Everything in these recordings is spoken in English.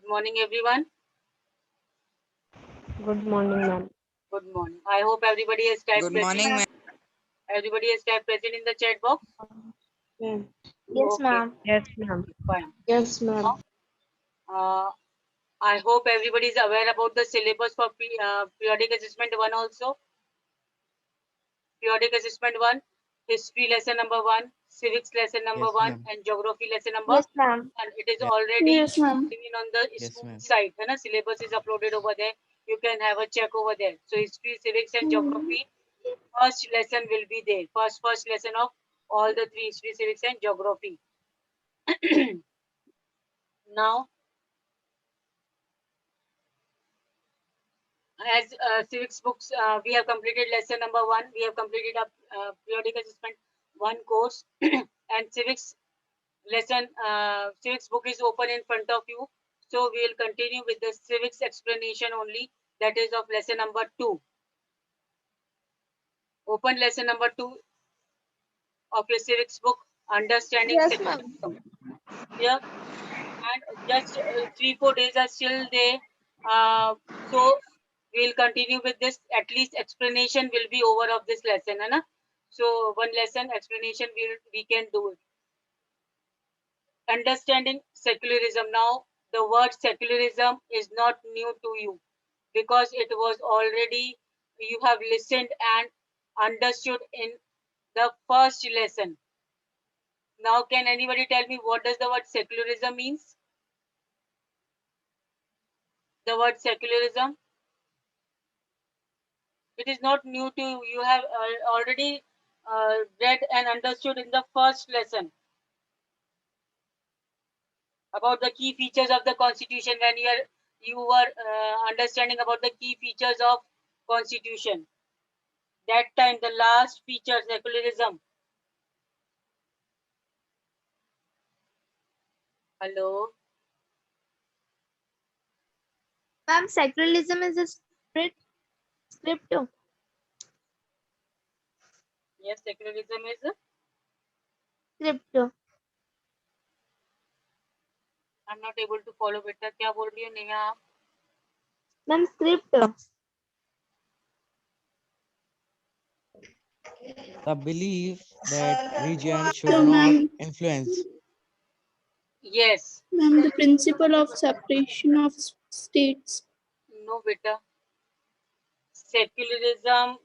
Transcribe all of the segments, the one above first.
morning, everyone. Good morning, ma'am. Good morning. I hope everybody has typed Good present. morning, ma'am. Everybody has typed present in the chat box. Ma'am. Yes, Okay, ma'am. Yes, ma'am. fine. Yes, ma'am. Uh, I hope everybody is aware about the syllabus for periodic assessment one also. Periodic assessment one, history lesson number one, civics lesson number Yes, one, ma'am. and geography lesson number. Yes, ma'am. And it is Yeah. already Yes, ma'am. given on the Yes, school ma'am. site. And syllabus is uploaded over there. You can have a check over there. So history, civics, and geography. First lesson will be there. First lesson of all the three, history, civics, and geography. Now, as civics books, we have completed lesson number one. We have completed a periodic assessment one course, and civics lesson civics book is open in front of you. So we will continue with the civics explanation only. That is of lesson number two. Open lesson number two of your civics book, understanding Yes, ma'am. secularism. Yeah, and just 3-4 days are still there. So we'll continue with this. At least explanation will be over of this lesson, है ना? So one lesson explanation we can do it. Understanding secularism. Now the word secularism is not new to you because it was already you have listened and understood in the first lesson. Now can anybody tell me what does the word secularism means? The word secularism. It is not new to you. You have already read and understood in the first lesson about the key features of the constitution when you were understanding about the key features of constitution. That time the last feature, secularism. Hello. Ma'am, secularism is a script. Yes, secularism is. Script. I'm not able to follow बेटा क्या बोल रही हो नेहा आप? Ma'am, script. The belief that region should not influence. Yes. Ma'am, the principle of separation of states. No बेटा. Secularism.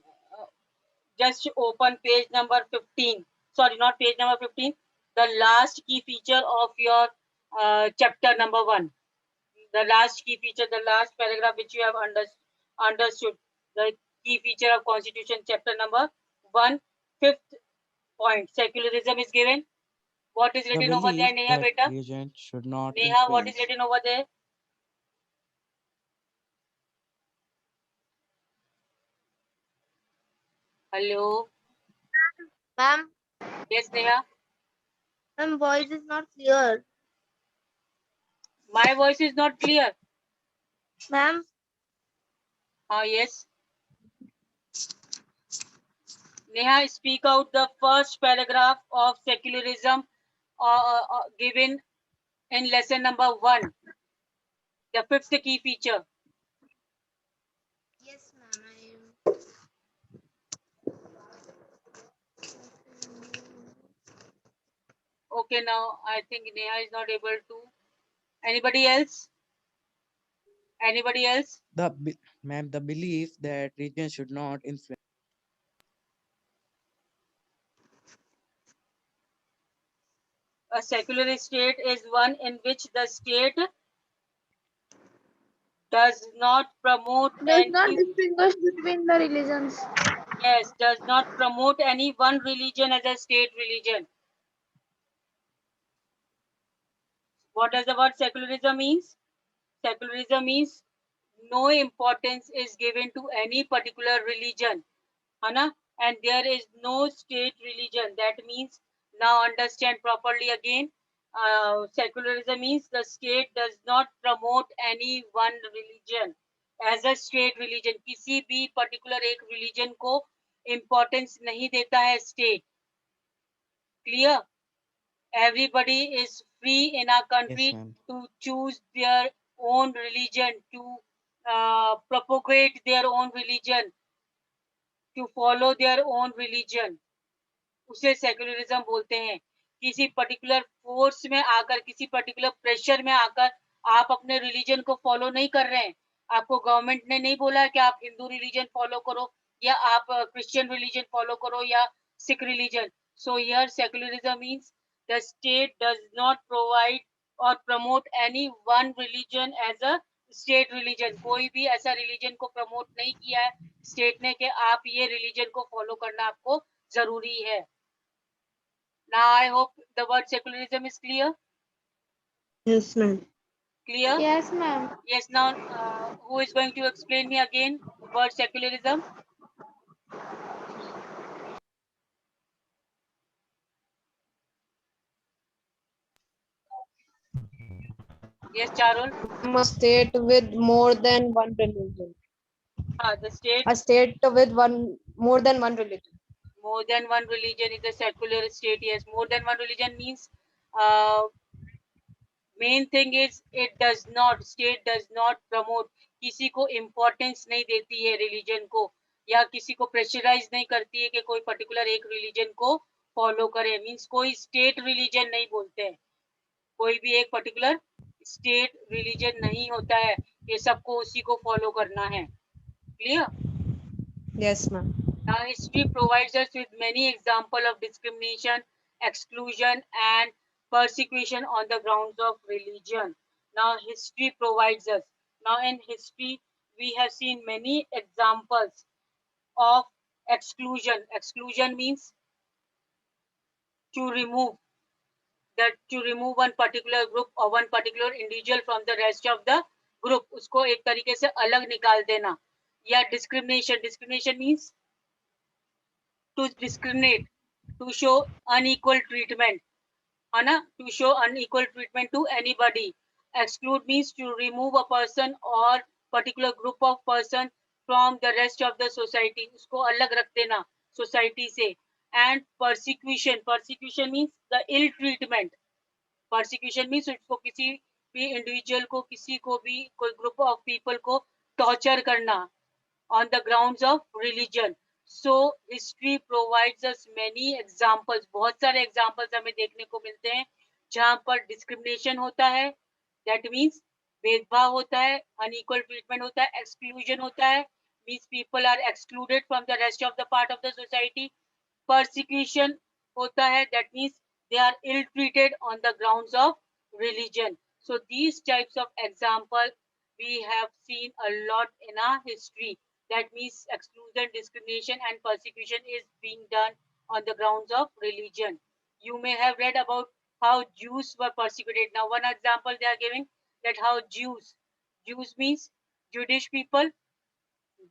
Just open page number 15. Sorry, not page number 15. The last key feature of your chapter number 1. The last key feature, the last paragraph which you have understood. The key feature of Constitution, chapter number 1, fifth point. Secularism is given. What is The written over there, belief Neha that beta? region should not Neha, what is influence. written over there? Hello. Ma'am, Yes, Neha. ma'am, voice is not clear. My voice is not clear. Ma'am, Yes. Neha, speak out the first paragraph of secularism given in lesson number 1. The fifth key feature. yes, ma'am. Okay, now I think Neha is not able to. Anybody else? Anybody else? Ma'am, the belief that region should not influence. A secular state is one in which the state does not promote Does not any distinguish between the religions. yes, does not promote any one religion as a state religion. What does the word secularism means? Secularism means no importance is given to any particular religion. Hana? And there is no state religion. That means now understand properly again. Secularism means the state does not promote any one religion as a state religion. किसी भी particular एक religion को importance नहीं देता है state. Clear? Everybody is free in our Yes, country ma'am. to choose their own religion, to propagate their own religion, to follow their own religion, उसे secularism बोलते हैं। किसी पर्टिकुलर फोर्स में आकर, किसी पर्टिकुलर प्रेशर में आकर आप अपने रिलीजन को फॉलो नहीं कर रहे हैं। आपको गवर्नमेंट ने नहीं बोला है कि आप हिंदू रिलीजन फॉलो करो या आप क्रिश्चियन रिलीजन फॉलो करो या Sikh religion. So here secularism means the state does not provide और promote any one religion as a state religion. कोई भी ऐसा रिलीजन को प्रमोट नहीं किया है स्टेट ने कि आप ये रिलीजन को फॉलो करना आपको जरूरी है। Now I hope the word secularism is clear. Yes, ma'am. Clear? Yes, ma'am. Yes. Now, who is going to explain me again word secularism? Yes, Charul. A state with more than one religion. The state A state with more than one religion. more than one religion is a secular state. Yes, more than one religion means uh, main thing is it does not, state does not promote, किसी को importance नहीं देती है religion को, या किसी को pressurize नहीं करती है कि कोई particular एक religion को follow करे। means कोई state religion नहीं बोलते हैं, कोई भी एक पर्टिकुलर स्टेट रिलीजन नहीं होता है, ये सबको उसी को फॉलो करना है। Clear? Yes, ma'am. Now history provides us with many examples of discrimination, exclusion and persecution on the grounds of religion. Now history provides us, now in history we have seen many examples of exclusion. Exclusion means to remove, that to remove one particular group or one particular individual from the rest of the group, उसको एक तरीके से अलग निकाल देना। या discrimination, discrimination means to discriminate, to show unequal treatment, है ना, to show unequal treatment to anybody. Exclude means to remove a person or particular group of person from the rest of the society, उसको अलग रख देना society से। And persecution, persecution means the ill treatment, persecution means उसको किसी भी individual को, किसी को भी, कोई ग्रुप ऑफ पीपल को टॉर्चर करना on the grounds of religion. So history provides us many examples, बहुत सारे एग्जांपल्स हमें देखने को मिलते हैं जहां पर डिस्क्रिमिनेशन होता है, दैट मीन्स भेदभाव होता है, अनइक्वल ट्रीटमेंट होता है, एक्सक्लूजन होता है, means people are excluded from the rest of the part of the society. persecution hota hai, that means they are ill treated on the grounds of religion. So these types of example we have seen a lot in our history, that means exclusion, discrimination and persecution is being done on the grounds of religion. You may have read about how Jews were persecuted. Now one example they are giving, that how Jews means Jewish people,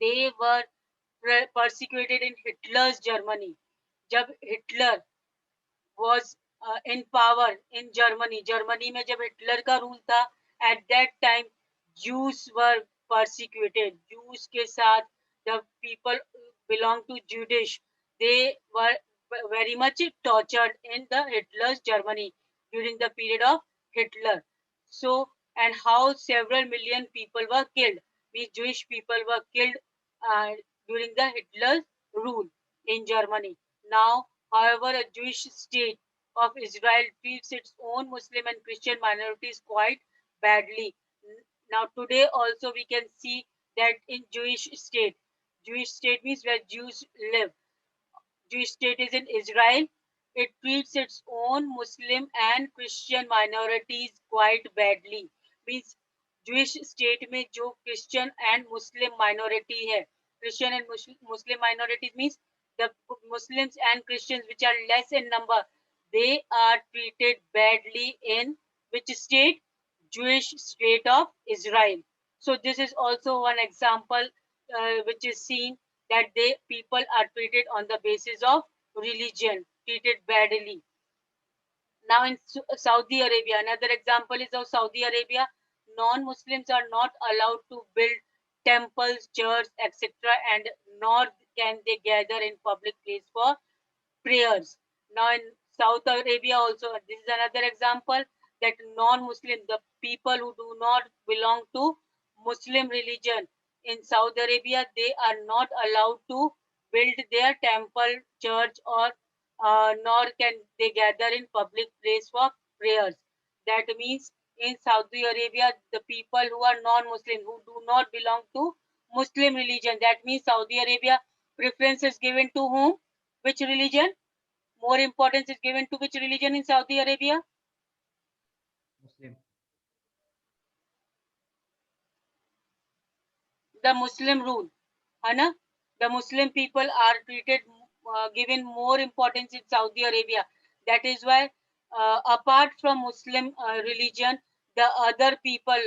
they were persecuted in Hitler's Germany. जब Hitler was in power in Germany, Germany में जब Hitler का rule था, at that time Jews were persecuted. Jews के साथ, the people belong to Jewish, they were very much tortured in the Hitler's Germany during the period of Hitler. So, and how several million people were killed, these Jewish people were killed during the Hitler's rule in Germany. Now, however, a Jewish state of Israel treats its own Muslim and Christian minorities quite badly. Now, today also we can see that in Jewish state means where Jews live. Jewish state is in Israel. It treats its own Muslim and Christian minorities quite badly. Means Jewish state में जो Christian and Muslim minority है, Christian and Muslim minorities means the Muslims and Christians which are less in number, they are treated badly in which state? Jewish state of Israel. So this is also one example which is seen that they people are treated on the basis of religion, treated badly. Now in Saudi Arabia, another example is of Saudi Arabia, non-Muslims are not allowed to build temples, churches, etc. and nor can they gather in public place for prayers. Now in South Arabia also, this is another example that non-Muslim, the people who do not belong to Muslim religion in Saudi Arabia, they are not allowed to build their temple, church, or nor can they gather in public place for prayers. That means in Saudi Arabia, the people who are non-Muslim, who do not belong to Muslim religion, that means Saudi Arabia preference is given to whom? Which religion? More importance is given to which religion in Saudi Arabia? Muslim. The Muslim rule, है ना? The Muslim people are treated, given more importance in Saudi Arabia. That is why, apart from Muslim religion, the other people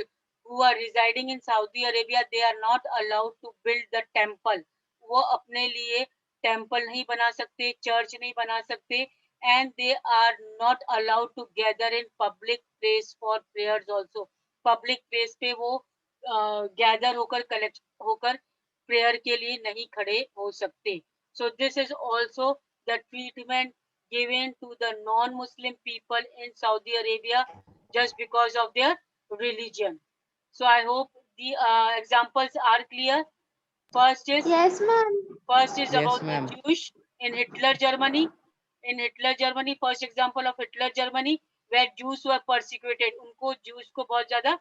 who are residing in Saudi Arabia, they are not allowed to build the temple. वो अपने लिए temple नहीं बना सकते, church नहीं बना सकते, and they are not allowed to gather in public place for prayers also. Public place पे वो गैदर होकर कलेक्ट होकर प्रेयर के लिए नहीं खड़े हो सकते. So this is also the treatment given to the non-Muslim people in Saudi Arabia just because of their religion. So I hope the examples are clear. First is Yes, ma'am. First is Yes, about the ma'am. Jewish in Hitler Germany. In Hitler Germany, first example of Hitler Germany, where Jews were persecuted. उनको Jews को बहुत ज़्यादा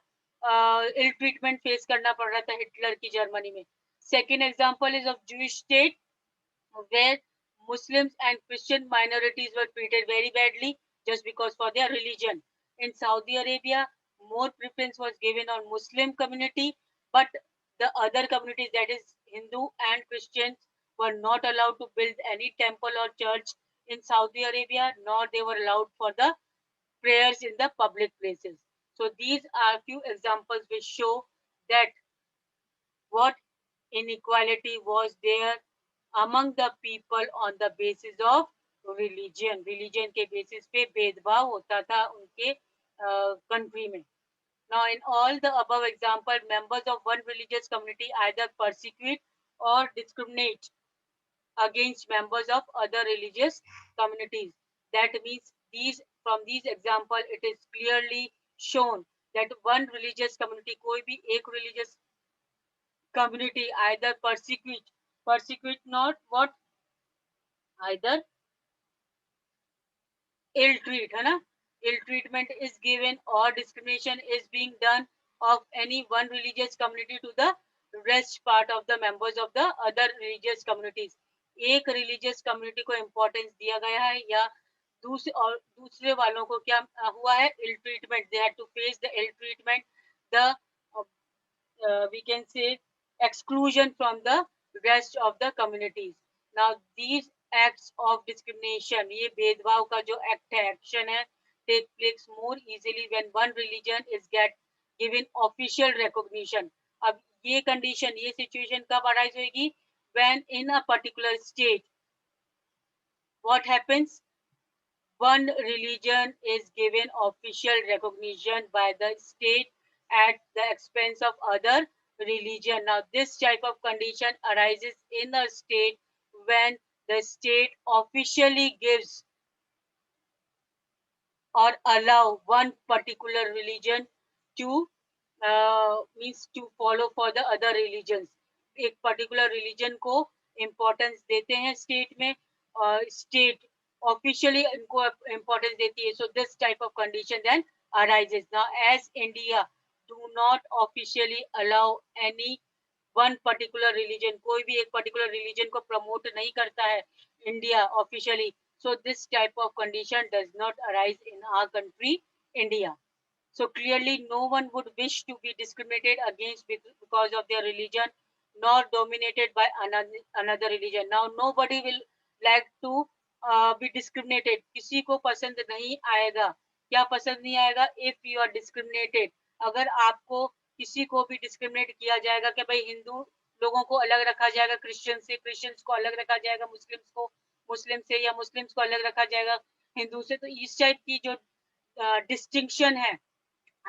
ill treatment face करना पड़ रहा था Hitler की Germany में. Second example is of Jewish state, where Muslims and Christian minorities were treated very badly just because for their religion. In Saudi Arabia, more preference was given on Muslim community, but the other communities, that is Hindu and Christians, were not allowed to build any temple or church in Saudi Arabia, nor they were allowed for the prayers in the public places. So these are few examples which show that what inequality was there among the people on the basis of religion. Religion के basis पे भेदभाव होता था उनके country में. Now, in all the above example, members of one religious community either persecute or discriminate against members of other religious communities. That means from these example, it is clearly shown that one religious community, कोई भी एक religious community either persecute not what, either ill treat, है ना? Ill treatment is given or discrimination is being done of any one religious community to the rest part of the members of the other religious communities. एक religious community को importance दिया गया है या दूसरे वालों को क्या हुआ है? Ill treatment. They had to face the ill treatment, the we can say exclusion from the rest of the communities. Now these acts of discrimination, ये भेदभाव का जो act है, action है, take place more easily when one religion is given official recognition. अब ये condition, ये situation कब arise होगी? When in a particular state, what happens? One religion is given official recognition by the state at the expense of other religion. Now, this type of condition arises in a state when the state officially gives or allow one particular religion to means to follow for the other religions. एक particular religion को importance देते हैं state में और state officially इनको importance देती है. So this type of condition then arises. Now as India do not officially allow any one particular religion, कोई भी एक particular religion को promote नहीं करता है India officially. So this type of condition does not arise in our country, India. So clearly no one would wish to be discriminated against because of their religion, nor dominated by another religion. Now nobody will like to be discriminated. किसी को पसंद नहीं आएगा. क्या पसंद नहीं आएगा? If you are discriminated. अगर आपको किसी को भी discriminate किया जाएगा कि भाई हिंदू लोगों को अलग रखा जाएगा क्रिश्चियन से, क्रिश्चियंस को अलग रखा जाएगा मुस्लिम्स को मुस्लिम से, या मुस्लिम्स को अलग रखा जाएगा हिंदू से, तो इस टाइप की जो डिस्टिंक्शन है,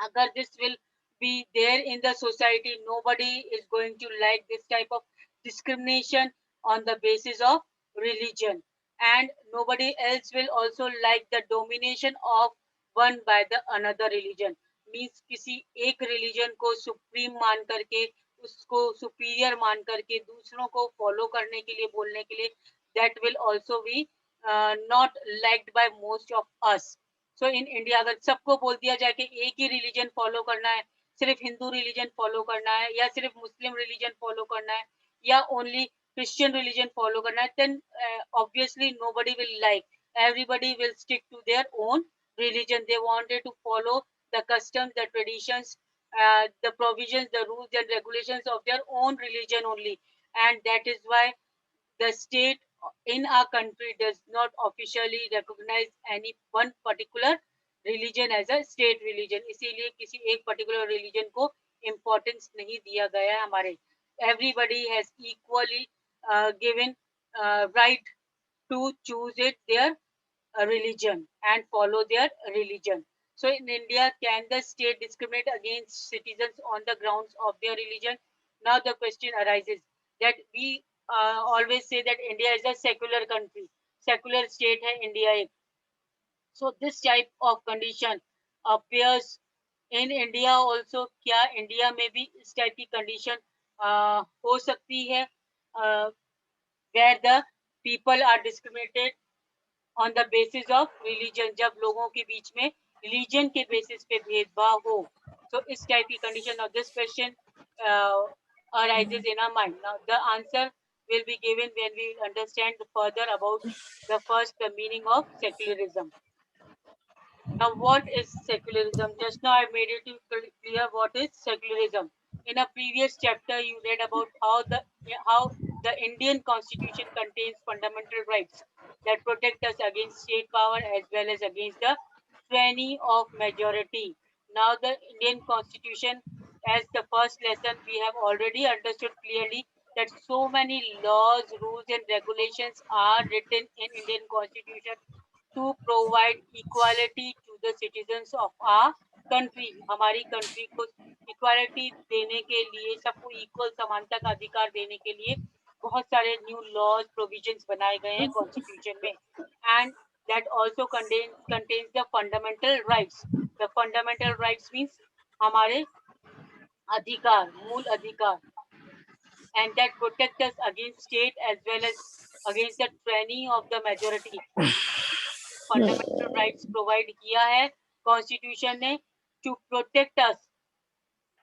agar this will be there in the society, nobody is going to like this type of discrimination on the basis of religion, and nobody else will also like the domination of one by the another religion. Means किसी एक religion को supreme मान करके, उसको superior मान करके दूसरों को फॉलो करने के लिए, बोलने के लिए, that will also be not liked by most of us. So in India अगर सबको बोल दिया जाए कि एक ही रिलीजन फॉलो करना है, सिर्फ हिंदू रिलीजन फॉलो करना है, या सिर्फ मुस्लिम रिलीजन फॉलो करना है, या ओनली क्रिश्चियन रिलीजन फॉलो करना है, then obviously nobody will like. Everybody will stick to their own religion. They wanted to follow the customs, the traditions, the provisions, the rules and regulations of their own religion only. And that is why the state in our country does not officially recognize any one particular religion as a state religion. इसीलिए किसी एक particular religion को importance नहीं दिया गया है हमारे. Everybody has equally given right to choose it their religion and follow their religion. So in India, can the state discriminate against citizens on the grounds of their religion? Now the question arises that we always say that India is a secular country, secular state hai India ek. So this type of condition appears in India also. क्या India में भी इस type की condition हो सकती है where the people are discriminated on the basis of religion, जब लोगों के बीच में religion के basis पे भेदभाव हो. So इस type की condition of this question arises in our mind. Now the answer will be given when we understand further about the meaning of secularism. Now what is secularism? Just now I made it clear what is secularism. In a previous chapter you read about how the Indian constitution contains fundamental rights that protect us against state power as well as against the tyranny of majority. Now the Indian constitution, as the first lesson, we have already understood clearly that so many laws, rules and regulations are written in Indian constitution to provide equality to the citizens of our country. हमारी country को equality देने के लिए, सबको equal समानता का अधिकार देने के लिए बहुत सारे new laws, provisions बनाए गए हैं constitution में. And that also contains the fundamental rights. The fundamental rights means हमारे अधिकार, मूल अधिकार, and that protect us against state as well as against the tyranny of the majority. Fundamental rights provide किया है कॉन्स्टिट्यूशन ने to protect us.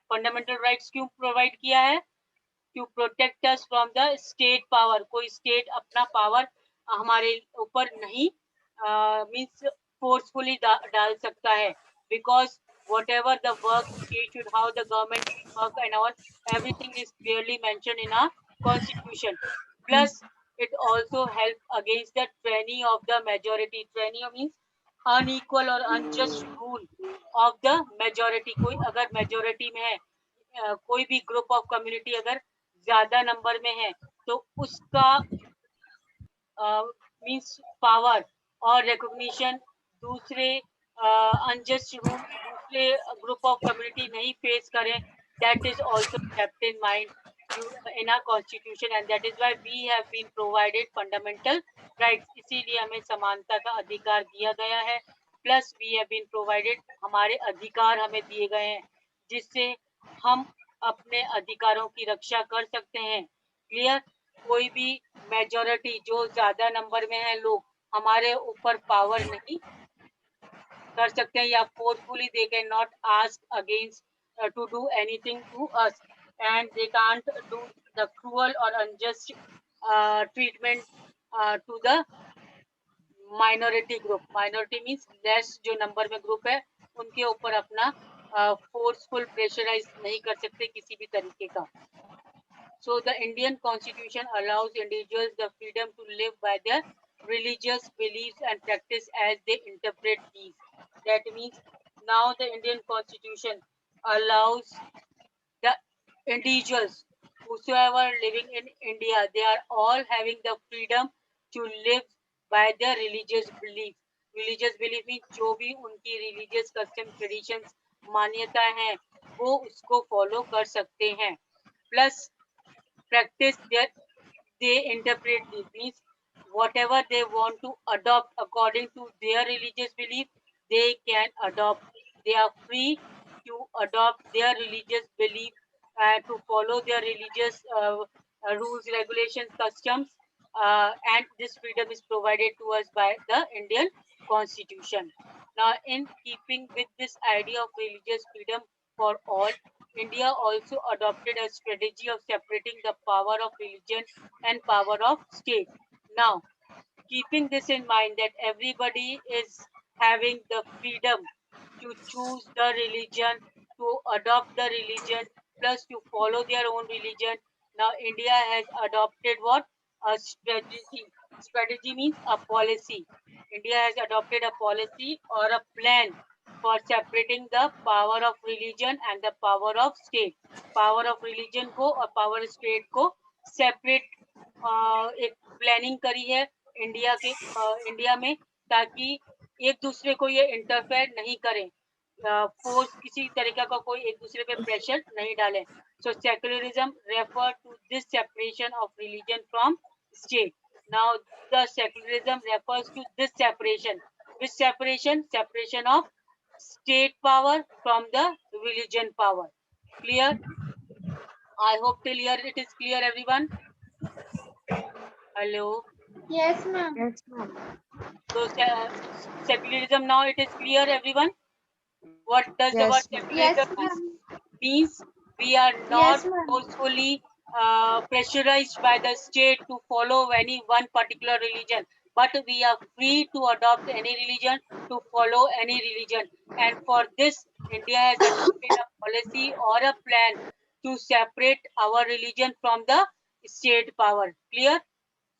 Fundamental rights क्यों provide किया है? To protect us from the state power. कोई state अपना power हमारे ऊपर नहीं मींस फोर्सफुली डाल सकता है, because whatever the work state should, how the government should work and all, everything is clearly mentioned in our constitution. Plus it also help against the tyranny of the majority. Tyranny means unequal or unjust rule of the majority. कोई अगर majority में है, कोई भी group of community अगर ज्यादा number में है, तो उसका मीन्स पावर और रिकॉग्निशन दूसरे अनजस्ट रूल दूसरे ग्रुप ऑफ कम्युनिटी नहीं फेस करें. That is also kept in mind in our constitution, and that is why we have been provided fundamental rights. इसीलिए हमें समानता का अधिकार दिया गया है. Plus we have been provided, हमारे अधिकार हमें दिए गए हैं जिससे हम अपने अधिकारों की रक्षा कर सकते हैं. क्लियर? कोई भी मेजॉरिटी जो ज्यादा नंबर में है लोग हमारे ऊपर पावर नहीं कर सकते हैं, या forcefully they can not ask against to do anything to us, and they can't do the cruel or unjust treatment to the minority group. Minority means less जो नंबर में ग्रुप है उनके ऊपर अपना फोर्सफुल प्रेशराइज नहीं कर सकते किसी भी तरीके का. So the Indian constitution allows individuals the freedom to live by their religious beliefs and practice as they interpret these. That means now the Indian constitution allows the individuals whosoever living in India, they are all having the freedom to live by their religious belief. Religious belief means जो भी उनकी religious custom traditions मान्यता है वो उसको follow कर सकते हैं. Plus practice they interpret this means whatever they want to adopt according to their religious belief they can adopt. They are free to adopt their religious belief, to follow their religious rules, regulations, customs, and this freedom is provided to us by the Indian Constitution. Now, in keeping with this idea of religious freedom for all, India also adopted a strategy of separating the power of religion and power of state. Now, keeping this in mind that everybody is having the freedom to choose the religion, to adopt the religion, plus to follow their own religion. Now, India has adopted what? A strategy. Strategy means a policy. India has adopted a policy or a plan for separating the power of religion and the power of state. Power of religion को और power state को separate एक planning करी है India में, ताकि एक दूसरे को ये इंटरफेयर नहीं करें, फोर्स किसी तरीके का कोई एक दूसरे पे प्रेशर नहीं डाले. So secularism refer to this separation of religion from state. Now the secularism refers to this separation. Which separation of state power from the religion power. Clear? I hope till here it is clear, everyone. Hello. Yes, ma'am. Yes, ma'am. So secularism, now it is clear, everyone. What does the word Yes, ma'am. Yes, secularism ma'am. means? We are Yes, not ma'am. forcefully pressurized by the state to follow any one particular religion, but we are free to adopt any religion, to follow any religion. And for this, India has adopted a policy or a plan to separate our religion from the state power. Clear?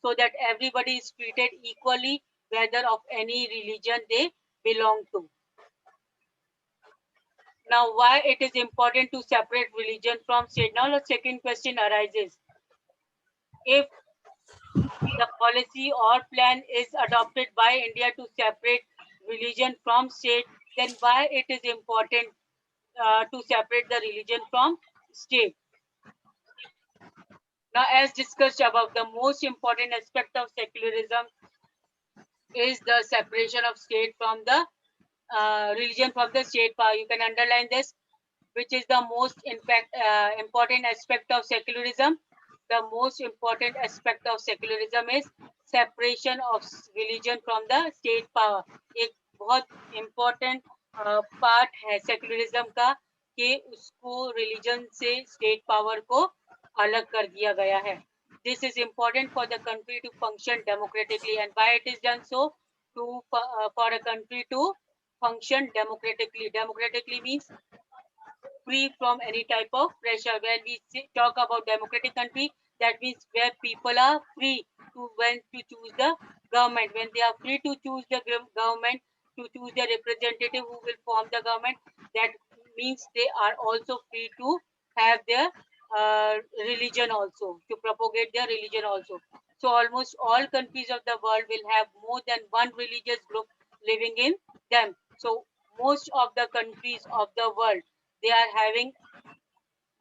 So that everybody is treated equally, whether of any religion they belong to. Now, why it is important to separate religion from state? Now, the second question arises. If the policy or plan is adopted by India to separate religion from state, then why it is important to separate the religion from state? Now, as discussed above, the most important aspect of secularism is the separation of state from the religion from the state power. You can underline this. Which is the most important aspect of secularism? The most important aspect of secularism is separation of religion from the state power. एक बहुत important part है secularism का कि उसको religion से state power को अलग कर दिया गया है. This is important for the country to function democratically. And why it is done so? For a country to function democratically. Democratically means free from any type of pressure. When we talk about democratic country, that means where people are free to when to choose the government. When they are free to choose the government, to choose the representative who will form the government, that means they are also free to have their religion also, to propagate their religion also. So almost all countries of the world will have more than one religious group living in them. So most of the countries of the world, they are having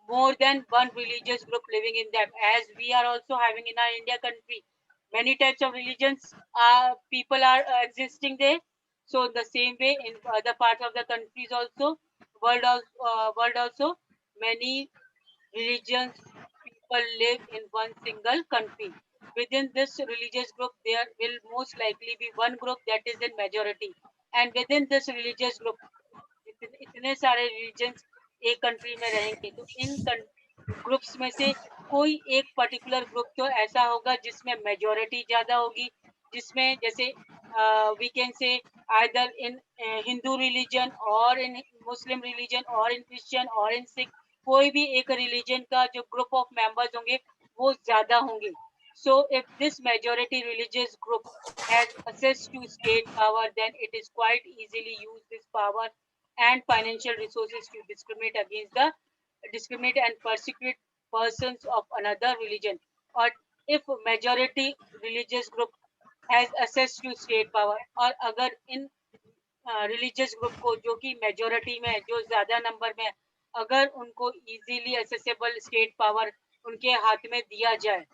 more than one religious group living in them, as we are also having in our India country. Many types of religions people are existing there. So the same way in other parts of the countries also, world also, many religions people live in one single country. Within this religious group, there will most likely be one group that is in majority. And within this religious group, इतने सारे religions एक country में रहेंगे, तो इन groups में से कोई एक पर्टिकुलर ग्रुप तो ऐसा होगा जिसमें मेजॉरिटी ज्यादा होगी, जिसमें जैसे we can say either in Hindu religion और इन मुस्लिम रिलीजन और इन क्रिश्चियन और इन सिख, कोई भी एक रिलीजन का जो ग्रुप ऑफ मेंबर्स होंगे वो ज्यादा होंगे. So if this majority religious group has access to state power, then it is quite easily use this power and financial resources to discriminate and persecute persons of another religion. Or if majority religious group has access to state power, और अगर इन religious group को जो कि majority में जो ज्यादा number में, अगर उनको easily accessible state power उनके हाथ में दिया जाए,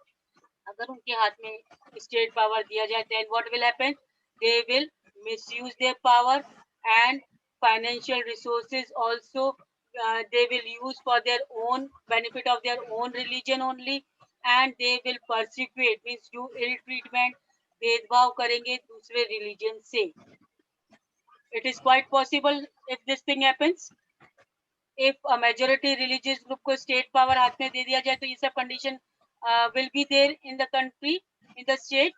अगर उनके हाथ में state power दिया जाए, then what will happen? They will misuse their power and financial resources also they will use for their own benefit of their own religion only, and they will persecute, means do ill treatment, भेदभाव करेंगे दूसरे religion से. It is quite possible if this thing happens. If a majority religious group को state power हाथ में दे दिया जाए तो ये सब condition will be there in the country, in the state.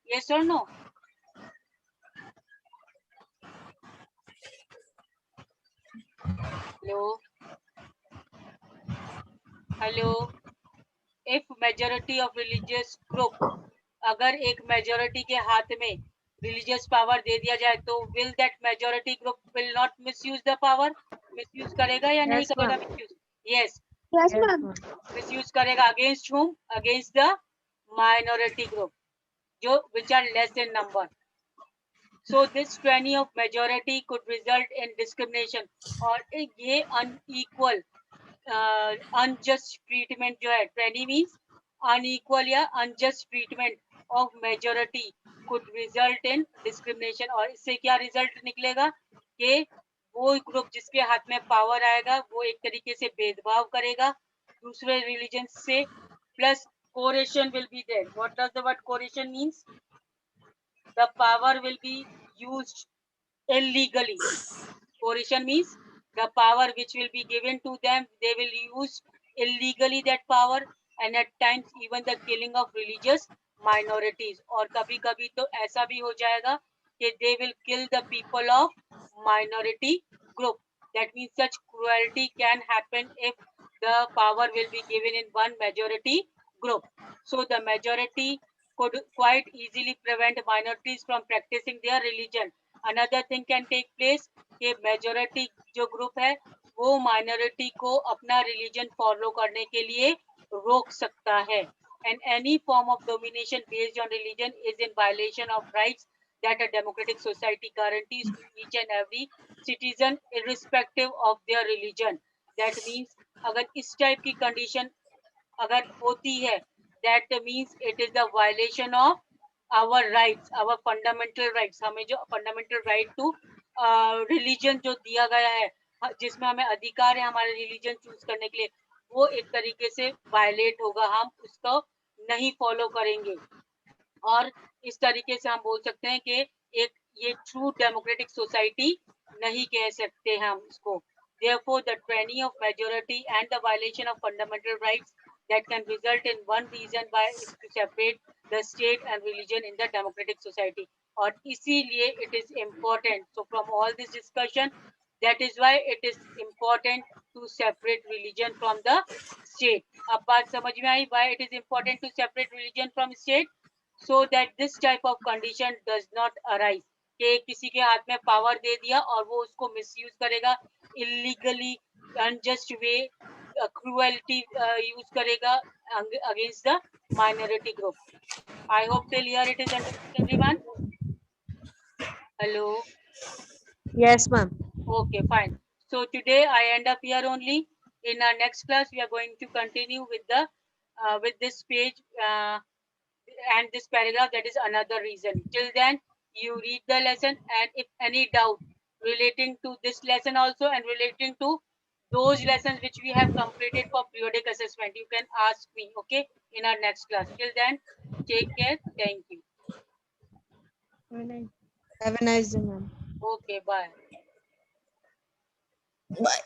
Yes or no? Hello. Hello. If majority of religious group, अगर एक majority के हाथ में religious power दे दिया जाए तो will that majority group will not misuse the power? Misuse करेगा या नहीं Yes, करेगा ma'am. misuse? Yes. Yes, Yes, ma'am. ma'am. Misuse करेगा against whom? Against the minority group, जो which are less in number. So this tyranny of majority could result in discrimination, और ये unequal unjust treatment जो है, tyranny means unequal या unjust treatment of majority could result in discrimination. और इससे क्या result निकलेगा कि वो ग्रुप जिसके हाथ में पावर आएगा वो एक तरीके से भेदभाव करेगा दूसरे रिलीजन से, plus coercion will be there. What does the word coercion means? The power will be used illegally. Coercion means the power which will be given to them, they will use illegally that power, and at times even the killing of religious minorities. और कभी कभी तो ऐसा भी हो जाएगा कि they will kill the people of minority group. That means such cruelty can happen if the power will be given in one majority group. So the majority could quite easily prevent minorities from practicing their religion. Another thing can take place कि majority जो group है वो minority को अपना religion follow करने के लिए रोक सकता है. And any form of domination based on religion is in violation of rights that a democratic society guarantees to each and every citizen irrespective of their religion. That means अगर इस type की condition अगर होती है, that means it is the violation of our rights, our fundamental rights. हमें जो fundamental right to religion जो दिया गया है, जिसमें हमें अधिकार है हमारे रिलीजन चूज करने के लिए, वो एक तरीके से वायलेट होगा, हम उसको नहीं फॉलो करेंगे. और इस तरीके से हम बोल सकते हैं कि एक ये ट्रू डेमोक्रेटिक सोसाइटी नहीं कह सकते हम इसको. Therefore, the tyranny of majority and the violation of fundamental rights that can result in one reason why is to separate the state and religion in the democratic society. और इसीलिए it is important. So from all this discussion, that is why it is important to separate religion from the state. अब बात समझ में आई why it is important to separate religion from state? So that this type of condition does not arise. कि किसी के हाथ में power दे दिया और वो उसको मिसयूज करेगा, illegally unjust way cruelty use करेगा against the minority group. I hope till here it is understood everyone. Hello. Yes, ma'am. Okay, fine. So today I end up here only. In our next class we are going to continue with the with this page and this paragraph, that is another reason. Till then you read the lesson, and if any doubt relating to this lesson also and relating to those lessons which we have completed for periodic assessment, you can ask me, okay, in our next class. Till then, take care. Thank you. Have a nice day, ma'am. Okay, bye. Bye.